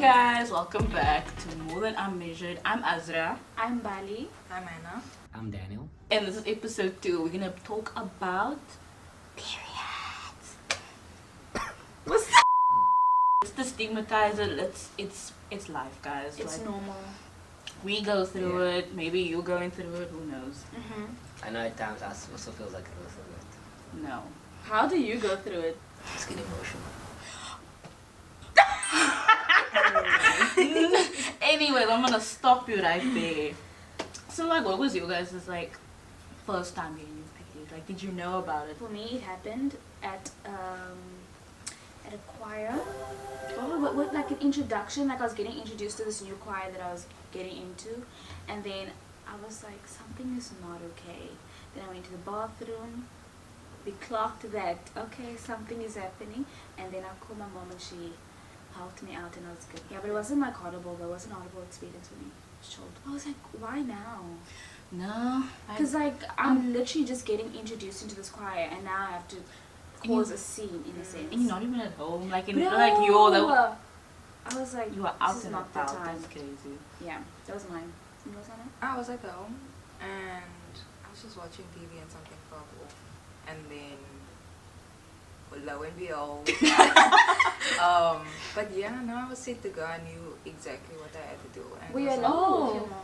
guys, welcome back to More Than Unmeasured. I'm Azraa. I'm Mbali. I'm Anna. I'm Daniel. And this is episode 2. We're gonna talk about periods. What's that? It's the stigmatizer. It's life, guys. It's like, normal. we go through it. Maybe you're going through it. Who knows? I know at times I also feel like I go through it. No. How do you go through it? Just get emotional. Anyways, I'm gonna stop you right there. So, like, what was your guys' like first time getting your period? Like, did you know about it? For me, it happened at a choir. What like an introduction. Like I was getting introduced to this new choir that I was getting into, and then I was like, something is not okay. Then I went to the bathroom. We clocked that okay, something is happening, and then I called my mom and she helped me out and I was good. Yeah, but it wasn't like horrible. There was an horrible experience for me. I was like, why now? No, because like I'm literally just getting introduced into this choir and now I have to cause a scene in a sense. and you're not even at home. Like, in, No. like you're the. I was like, You are out this is and not the about. time. That's crazy. Yeah, that was mine. And yours, Anna? I was at home and I was just watching TV and something popped off. And then, lo and behold. But yeah, no, I was set to go. I knew exactly what I had to do. And Were you it was alone with your mom?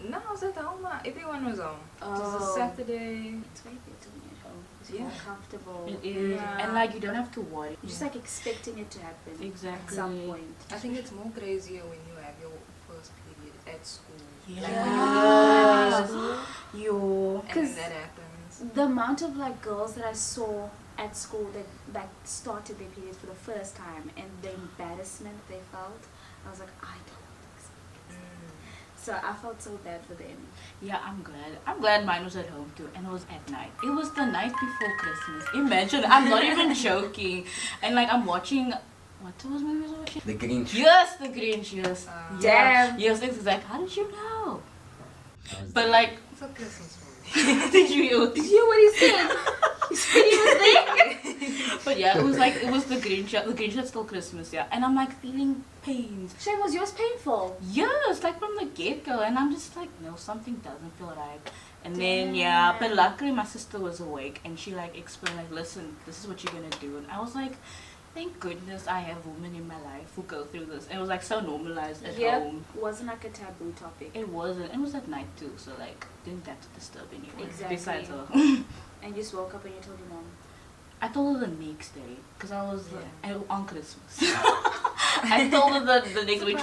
like, no, I was at home. Everyone was home. It was Oh. a Saturday. It's way better when you're at home. It's Yeah. more comfortable. It is, Yeah. and like you don't have to worry. You're just like expecting it to happen Exactly. at some point. I think it's more crazier when you have your first period at school. Yeah. Like when you're in school You. and 'Cause then that happens. The amount of like girls that I saw at school that started their periods for the first time and the embarrassment they felt, I was like, I don't want to experience. So I felt so bad for them. Yeah, I'm glad. I'm glad mine was at home too, and it was at night. It was the night before Christmas. Imagine, I'm not even joking. And like I'm watching. What was movie I was watching? The Grinch. Yes, The Grinch. Yes. Damn. Yes, it's like, how did you know? I was But there. like, It's a Christmas movie. did you hear? Did you hear what he said? He said he was there. But yeah, it was the Grinch. Yeah, the Grinch had still Christmas. Yeah, and I'm like feeling pains. Shane, was yours painful? Yes, like from the get-go, and I'm just like, no, something doesn't feel right. And then yeah, but luckily my sister was awake and she like explained like, listen, this is what you're gonna do. And I was like, thank goodness I have women in my life who go through this. It was like so normalized at home. It wasn't like a taboo topic. It wasn't. It was at night too, so like didn't have to disturb anyone. Exactly. Besides her. And you just woke up and you told your mom. I told her the next day because I was on Christmas. I told her the next week.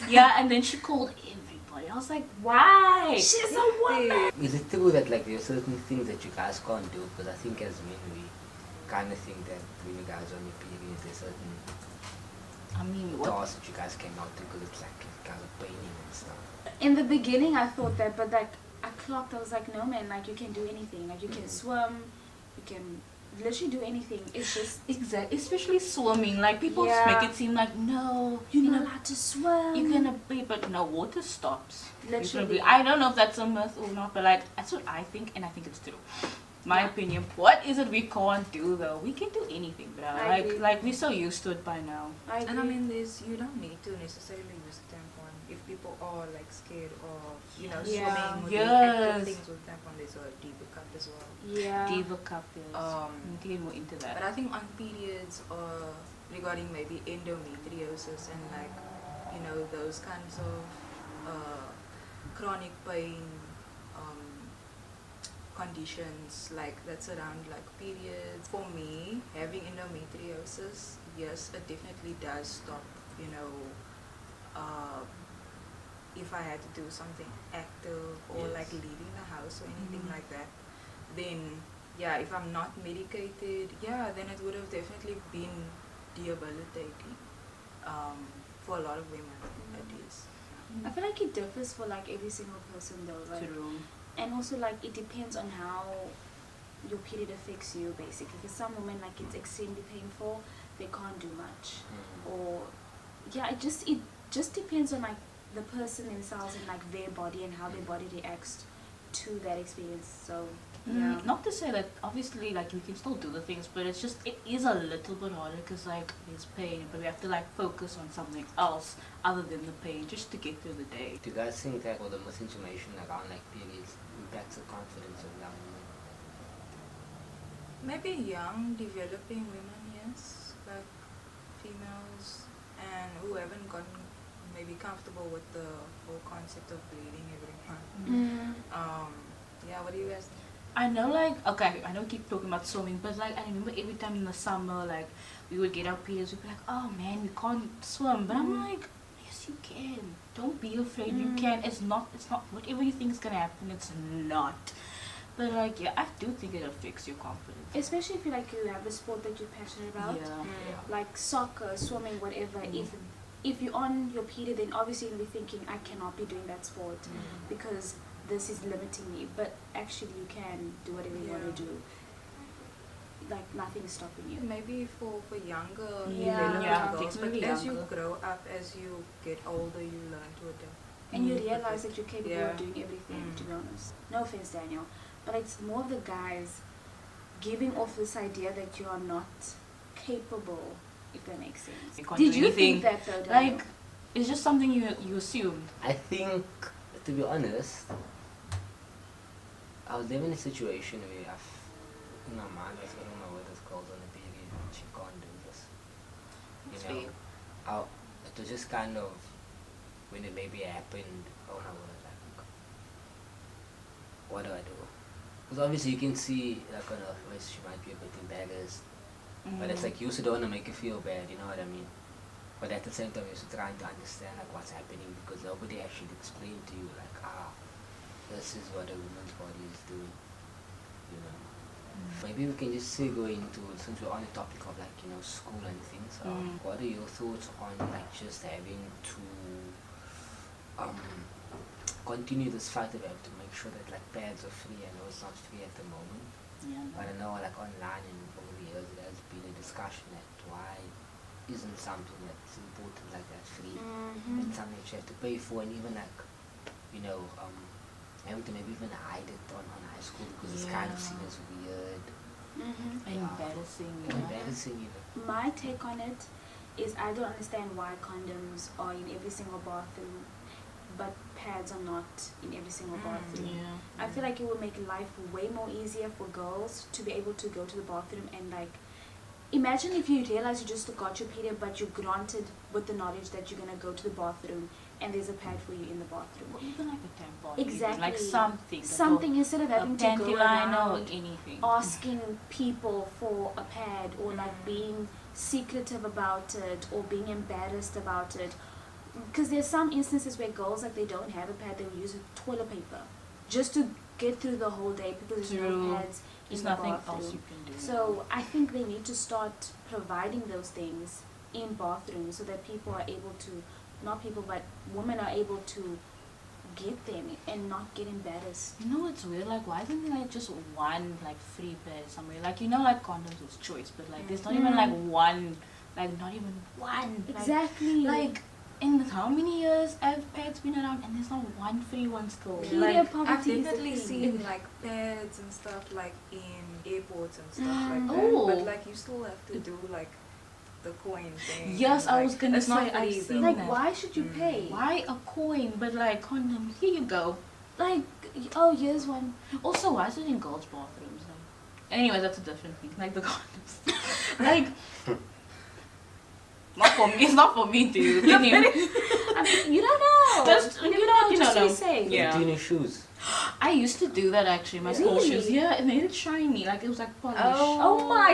Yeah, and then she called everybody. I was like, why? She's a woman. Is it true that like there are certain things that you guys can't do? Because I think as men we kind of think that when you guys are on your periods there's certain I mean, what? tasks that you guys cannot do because it's like you guys are paining and stuff. In the beginning I thought that, but like I clocked, I was like, no man, like you can do anything. Like you can swim, you can literally do anything. It's just Exactly, especially swimming. Like people Yeah. make it seem like no, you're you not know, allowed to swim. you can be, but no, water stops. Literally. I don't know if that's a myth or not, but like that's what I think, and I think it's true. My opinion. What is it we can't do though? We can do anything, bro. I Like agree. like we're so used to it by now. I agree. And I mean, you don't need to necessarily use a tampon if people are like scared of, Yeah. swimming or doing Yes. active things with tampon. There's a deeper cup as well. yeah. Diva cup is. We need to get more into But that. I think on periods or regarding maybe endometriosis and like, those kinds of chronic pain conditions like that's around like periods. For me, having endometriosis, yes, it definitely does stop, if I had to do something active or Yes. like leaving the house or anything like that, then yeah, if I'm not medicated, yeah, then it would have definitely been debilitating for a lot of women at least. I feel like it differs for like every single person though. Like, True. and also like it depends on how your period affects you basically. For some women like it's extremely painful, they can't do much. Or yeah, it just depends on like the person themselves and like their body and how their body reacts to that experience. So Yeah. Not to say that obviously like we can still do the things, but it's just it is a little bit harder because like there's pain, but we have to like focus on something else other than the pain just to get through the day. Do you guys think that all the misinformation around like periods impacts the confidence of young women? Maybe young, developing women, yes, like females, and who haven't gotten maybe comfortable with the whole concept of bleeding every month. Yeah, what do you guys think? I know, like, okay, I know we keep talking about swimming, but like, I remember every time in the summer, like, we would get our periods, we'd be like, oh man, we can't swim. But I'm like, yes, you can. Don't be afraid, you can. It's not, whatever you think is gonna happen, it's not. But like, yeah, I do think it affects your confidence. Especially if you like you have a sport that you're passionate about, Yeah. like soccer, swimming, whatever. If you're on your period, then obviously you'll be thinking, I cannot be doing that sport because this is limiting me. But actually, you can do whatever you want to do. Like nothing is stopping you. Maybe for younger Yeah. developing Yeah, girls, but maybe as younger. you grow up, as you get older, you learn to adapt. And you realize that you're capable Yeah. of doing everything, to be honest. No offense, Daniel. But it's more of the guys giving off this idea that you are not capable, if that makes sense. You can't Did do you anything. think that though, Daniel? Like, it's just something you assumed. I think, to be honest, I was living in a situation where in my mind I thought, oh my word, this girl's on a period and she can't do this. That's You know, it was just kind of, when it maybe happened, oh my word, like, what do I do? Because obviously you can see, like on her face, she might be a bit embarrassed. But it's like, you also don't want to make her feel bad, you know what I mean? But at the same time, you're also trying to understand like what's happening because nobody actually explained to you like, this is what a woman's body is doing, you know. Maybe we can just go into, since we're on the topic of like, you know, school and things, what are your thoughts on like just having to continue this fight that we have to make sure that like pads are free? I know it's not free at the moment, but I know like online and over the years there has been a discussion that why isn't something that's important like that free? It's something that you have to pay for, and even like, you know, having to maybe even hide it on high school because it's kind of seen as weird. Embarrassing. Embarrassing even. My take on it is I don't understand why condoms are in every single bathroom but pads are not in every single bathroom. I feel like it would make life way more easier for girls to be able to go to the bathroom and like, imagine if you realize you just got your period but you're granted with the knowledge that you're going to go to the bathroom and there's a pad for you in the bathroom. Or even like a tampon. Exactly. Like something. Something instead of having to panty go liner or around anything. asking people for a pad or like being secretive about it or being embarrassed about it. Because there's some instances where girls like they don't have a pad, they will use toilet paper just to get through the whole day because there's no pads in There's the nothing bathroom. else you can do. So I think they need to start providing those things in bathrooms so that people are able to, not people but women are able to get them and not get embarrassed. You know what's weird? Like, why isn't there like just one like free pad somewhere? Like, you know, like condoms is choice, but like there's not even like one, like not even one. Exactly. Like in how many years have pads been around and there's not one free one still? Period Like, poverty I've is the definitely thing. seen like pads and stuff like in airports and stuff like that. Oh. But like you still have to do like the coin thing. yes, and, I like, was gonna it's say not I've free, seen though. Like, that. why should you pay? Why a coin? But like condoms, here you go. Like, oh, here's one. Also, why is it in girls' bathrooms? Like, anyway, that's a different thing. Like the condoms, like. Not for me. It's not for me to use. I mean, you don't know. Just, you you know, know, just to be no. safe. Yeah. Clean your shoes. I used to do that actually. My school Really? shoes. Yeah, it made it shiny. Like it was like polish. Oh my.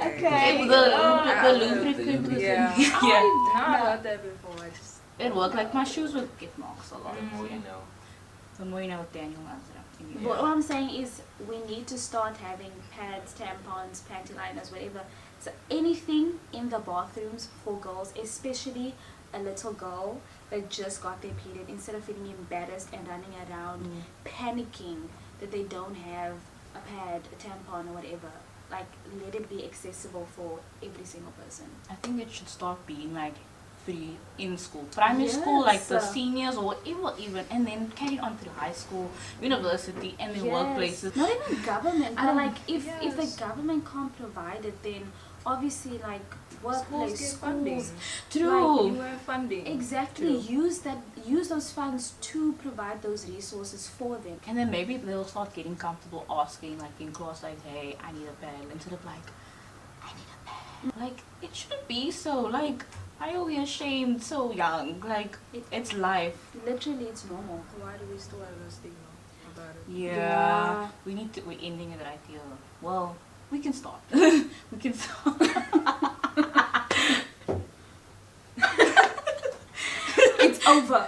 Okay. Okay. With Oh, the lubricant. the Yeah. yeah. No, I heard that before. I just It worked. Like my shoes would get marks a lot. The more you know. The more you know, Daniel Azraa. But what I'm saying is we need to start having pads, tampons, panty liners, whatever. So anything in the bathrooms for girls, especially a little girl that just got their period, instead of feeling embarrassed and running around panicking that they don't have a pad, a tampon or whatever. Like, let it be accessible for every single person. I think it should start being like 3 in school. Primary school, like the Yes. seniors or whatever even, and then carry on through high school, university, and then workplaces. Not even government, but like if Yes. the government can't provide it, then obviously like Schools workplace, get schools, funding. True. You have funding. exactly too. use those funds to provide those resources for them. And then maybe they'll start getting comfortable asking, like in class, like, hey, I need a pad, instead of like, I need a pad. Like, it shouldn't be so. Like, why are we ashamed so young? Like, it's life. Literally, it's normal. Why do we still have a stigma about it? Yeah. We're ending it right here. Well, we can start. We can start. It's over.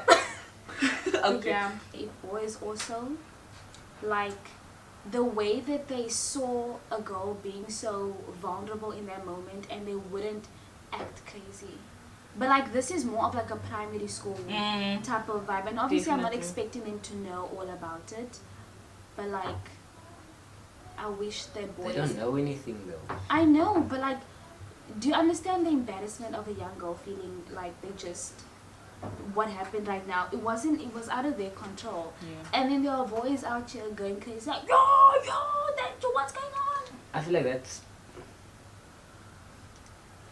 Okay. Yeah. If boys also, like, the way that they saw a girl being so vulnerable in that moment and they wouldn't act crazy. But like this is more of like a primary school type of vibe, and obviously I'm not Definitely. expecting them to know all about it, but like I wish that They boys. don't know anything though. I know, but like, do you understand the embarrassment of a young girl feeling like they just what happened right now? It was out of their control. Yeah. And then there are boys out here going crazy like, yo, what's going on? I feel like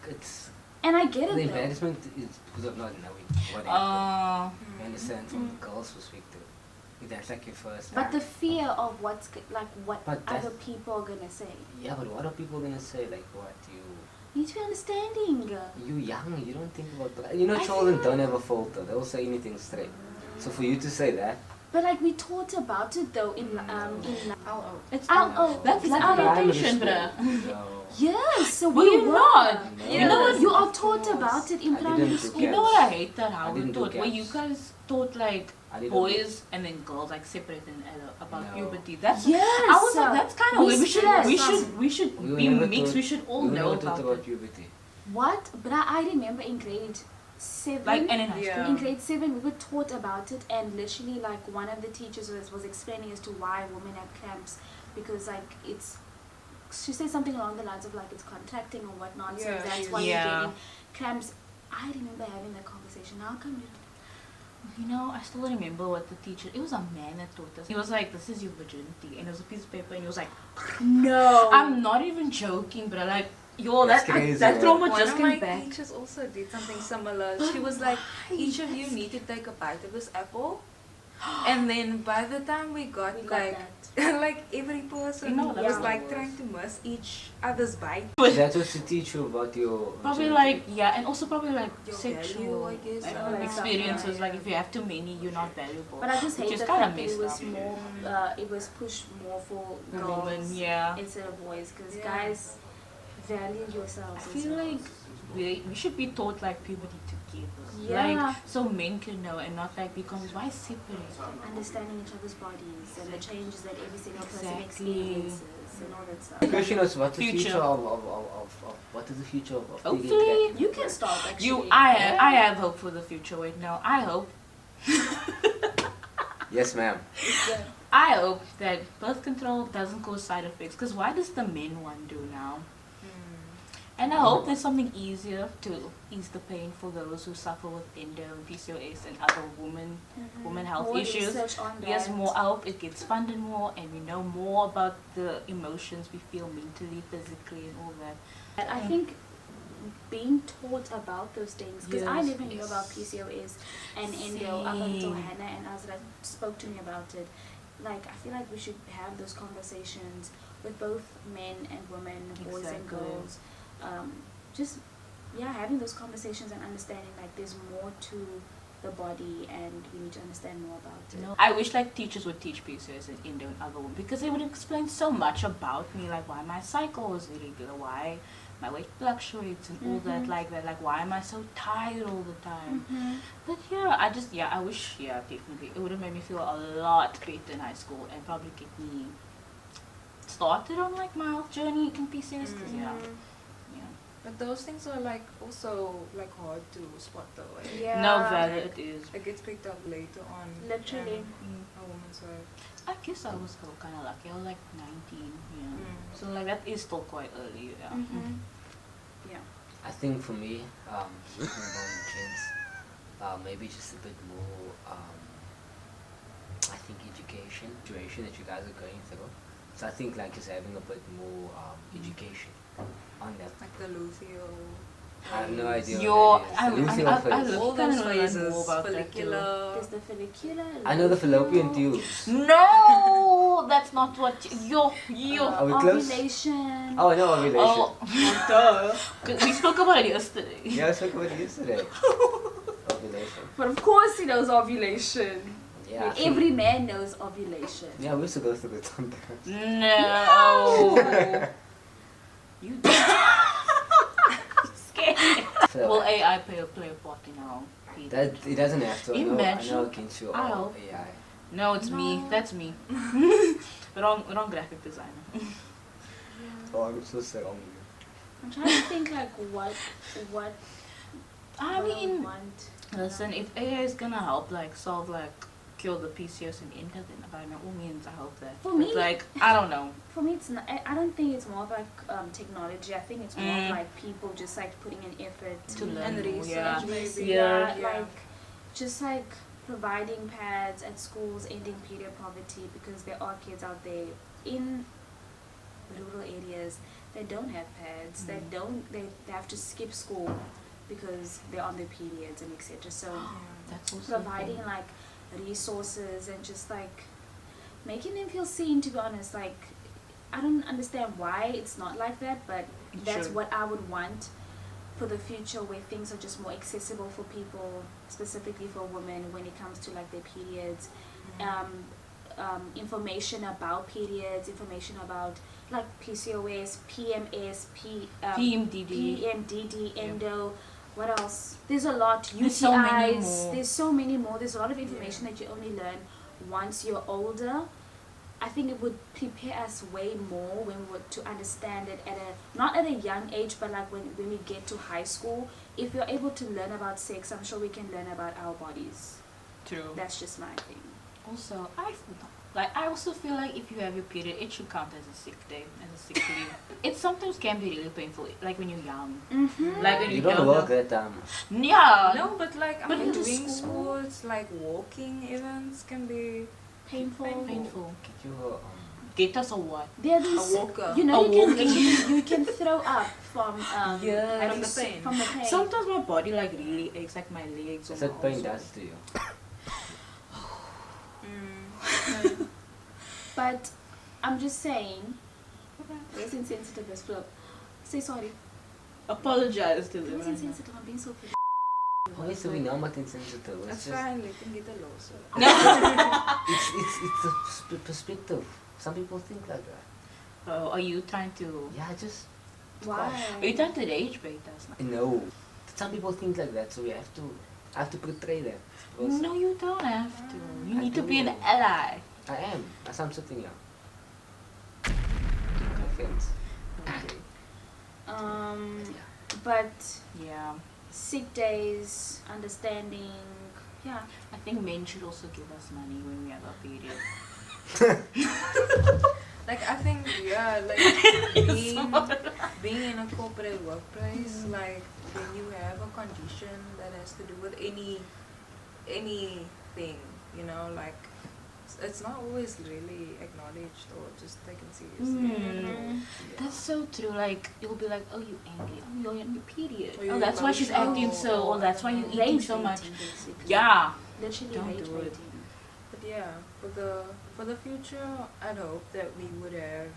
it's And I get the it though. embarrassment is because of not knowing what happened. You understand from the girl's perspective. If that's like your first But time. the fear of what But that's- other people are gonna say. Yeah, but what are people gonna say? Like what You need to be understanding. you young, you don't think about that. You know, I children feel don't have a filter. They'll say anything straight. So for you to say that, But like we taught about it though in It's Oh, that's it's like out of adaptation, bruh. no. yes, so Well, we you're were. not. No. You know what? You are Of taught course. about it in I primary didn't do school. You know what I hate that how I we didn't do taught, where you gaps. guys taught like I didn't boys and then girls like separate and about No. puberty. That's Yes. I was like, that's kind of weird. We should We were be never mixed. taught- We should all we were know never taught about it. puberty. What? But I remember in grade 7. Like and in high Yeah. school. In grade 7, we were taught about it, and literally, like, one of the teachers was explaining as to why women have cramps, because, like, she said something along the lines of, like, it's contracting or whatnot, so Yeah, that's she- why Yeah. you're getting cramps. I remember having that conversation. How come you You know, I still remember what the teacher. It was a man that taught us. He was like, "This is your virginity," and it was a piece of paper, and he was like, No. "I'm not even joking, but like, yo, That's that crazy, that right? trauma One just of my came back." teachers also did something similar. She was like, each of you need to take a bite of this apple. And then by the time we got We got like like every person You know, that was was like the trying to miss each other's bite. That was to teach you about your Probably virginity. like and also probably like Your sexual value, I guess, I don't or know, like experiences. something. Like if you have too many, you're not valuable. But I just Which hate is the kinda fact that it messed was up. more, it was pushed more for The girls woman, yeah. instead of boys, because Yeah. guys, value yourselves. I as feel well. like we should be taught like puberty together. Yeah. Like so men can know and not like be confused. Why separate? Understanding each other's bodies and the changes that every single person Exactly. experiences and all that The stuff. question is, what's the Future. future of what is the future of Hopefully, You can start actually. I have hope for the future. Wait, no, I hope. Yes, ma'am. I hope that birth control doesn't cause side effects. Because why does the men one do now? And I hope there's something easier to ease the pain for those who suffer with endo and PCOS and other women health More issues. research on Yes, that. more. I hope it gets funded more and we know more about the emotions we feel mentally, physically, and all that. And I think being taught about those things, because I Yes, never knew yes. about PCOS and endo up until Same. Hannah and Azraa spoke to me about it. Like, I feel like we should have those conversations with both men and women, boys and Exactly. girls. Just, yeah, having those conversations and understanding, like, there's more to the body and we need to understand more about it. No, I wish like teachers would teach PCOS and endo and other women because they would explain so much about me, like why my cycle is irregular, why my weight fluctuates and all that, like why am I so tired all the time. But yeah, I wish, definitely it would have made me feel a lot better in high school and probably get me started on like my health journey in PCOS. Cause yeah. But those things are like also like hard to spot though. Eh? Yeah. No, valid it is. It gets picked up later on. Literally. A woman's life. I guess I was still kind of lucky. I was like 19, Mm. so like that is still quite early. Yeah. Yeah. I think for me, speaking about nutrients, maybe just a bit more, I think education, situation that you guys are going through. So I think like just having a bit more education on that. Like the luteal. I have no idea Your, what I that is. The luteal phase. All kinda those wanna learn phases, more about that too. follicular. There's the follicular. I know the fallopian luteal, tubes. No, that's not what you. Are we close? Ovulation. Oh, I know ovulation. Oh, duh. 'Cause we spoke about it yesterday. Yeah, I spoke about it yesterday. Ovulation. But of course he knows ovulation. Yeah. I think- Every man knows ovulation. Yeah, we used to go through it sometimes. No. You scared. So, Will AI play a part in our period? that it doesn't have to. I know Imagine. against you I all hope. AI. No, it's me. No. That's me. wrong graphic designer. Oh, I'm so sad on you. I'm trying to think like what I would mean, want. listen, if AI is gonna help like solve like cure the PCOS and INTA, then by all means I hope that. For But, me- like I don't know. For me, it's not. I don't think it's more of like technology. I think it's more of like people just like putting an effort To learn And more, research, yeah. maybe. Yeah. like just like providing pads at schools, ending period poverty, because there are kids out there in rural areas that don't have pads, that they have to skip school because they're on their periods and etc. So That's also providing cool. like resources and just like making them feel seen, to be honest. Like I don't understand why it's not like that, but that's Sure. what I would want for the future, where things are just more accessible for people, specifically for women when it comes to like their periods. Information about periods, information about like PCOS, PMS, PMDD, endo. What else? There's a lot. UTIs. There's so many more. There's so many more. There's a lot of information that you only learn once you're older. I think it would prepare us way more when we were to understand it at a not at a young age, but like when we get to high school. If you're able to learn about sex, I'm sure we can learn about our bodies. True. That's just my thing. Also, I also feel like if you have your period, it should count as a sick day, as a sick leave. It sometimes can be really painful, like when you're young. Mm-hmm. Like when You you're don't work that Yeah. No, but like But I'm into doing school- sports, like walking events can be Painful. Painful. Get your Get us or what? There are these, a walker. you know, A you can walking. literally, you can throw up from Yes. having From the sick- pain. From the pain. Sometimes my body like really aches, like my legs or What's my that pain arms. does to you? But I'm just saying, less insensitive as flip. Say sorry. Apologize to them. Less insensitive. I'm being so pretty. Okay, so we know I'm not insensitive. It's That's just fine, let them get a lawsuit. it's a perspective. Some people think like that. Oh, are you trying to? Yeah, just Why? Are you trying to rage bait us? no. Some people think like that, so we have to. I have to portray that. Because No, you don't have to. You I need to be an do. ally. I am. As I'm sitting here. No offense. Okay. But Yeah. sick days, understanding, yeah. I think men should also give us money when we have our period. Like I think like being in a corporate workplace, like when you have a condition that has to do with anything, you know, like it's not always really acknowledged or just taken seriously. That's so true. Like you'll be like, oh, you angry? Oh, you're on your period. Or Oh, you're that's why she's acting emotional, so. Or that's why you're eating Rage so much. baiting, basically. Yeah. Literally Don't rage do it. baiting. But yeah, for the future, I'd hope that we would have,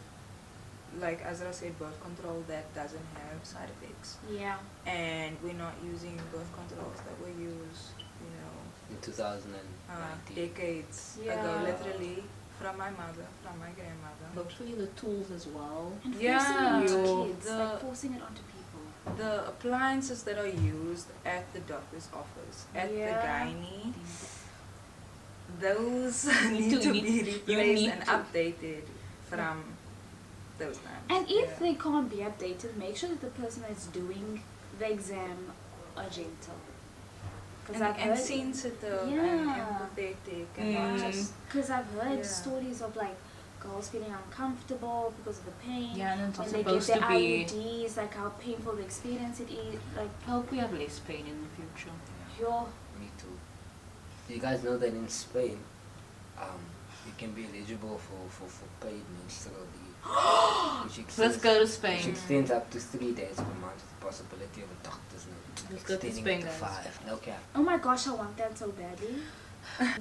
like Azraa said, birth control that doesn't have side effects, Yeah. and we're not using birth controls that were used, you know, In 2019. decades Yeah. ago, literally from my mother, from my grandmother. Hopefully the tools as well. And Yeah. forcing it onto You- kids, like forcing it onto people. The appliances that are used at the doctor's office, at the Yeah. gynae, those Need need to- to be you replaced need and to. updated from those times. And if Yeah. they can't be updated, make sure that the person that's doing the exam are gentle. Because I've and heard sensitive Yeah. and empathetic and not Mm. just Because I've heard Yeah. stories of like girls feeling uncomfortable because of the pain. Yeah, and it's not when they get supposed their to be. IUDs, like how painful the experience it is. Like, I hope we have less pain in the future. yo, Me too. Do you guys know that in Spain, you can be eligible for paid menstrual leave, which Let's go to which Spain. extends up to 3 days per month, with the possibility of a doctor's note Let's go to extending Spain, it to guys. 5. No cap. oh my gosh, I want that so badly.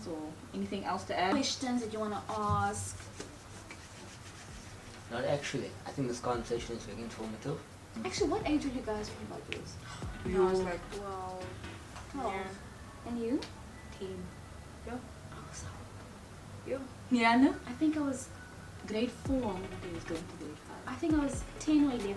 So, anything else to add? Questions that you want to ask? Not actually. I think this conversation is very informative. Actually, what age were you guys when you got yours? I was like 12. 12. Yeah. And you? 10. I was Yeah, no? I think I was, Grade 4. I'm going to grade 5. I think I was 10 or 11.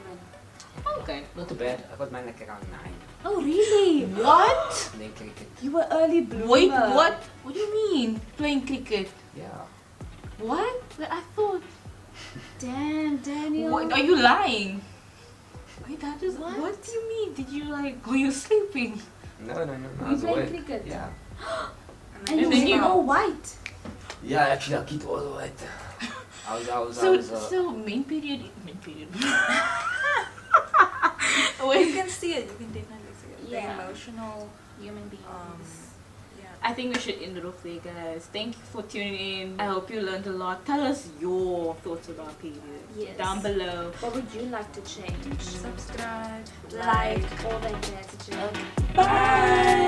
Okay. Not too bad. I got mine like around 9. Oh, really? What? And then cricket. You were early bloomer. Wait, what? What do you mean? Playing cricket? Yeah. What? I thought. Damn, Daniel. What? Are you lying? Wait, that is. What? What do you mean? Did you like. Were you sleeping? No. I You was played awake. cricket? Yeah. And And you then were you- all white. Yeah, actually, I'll keep all the way. So main period. You Wait. can see it. You can definitely see it. Yeah. The emotional. Human beings. Yeah. I think we should end it off there, guys. Thank you for tuning in. I hope you learned a lot. Tell us your thoughts about periods Yes. down below. What would you like to change? Subscribe. Like all that jazz. Bye.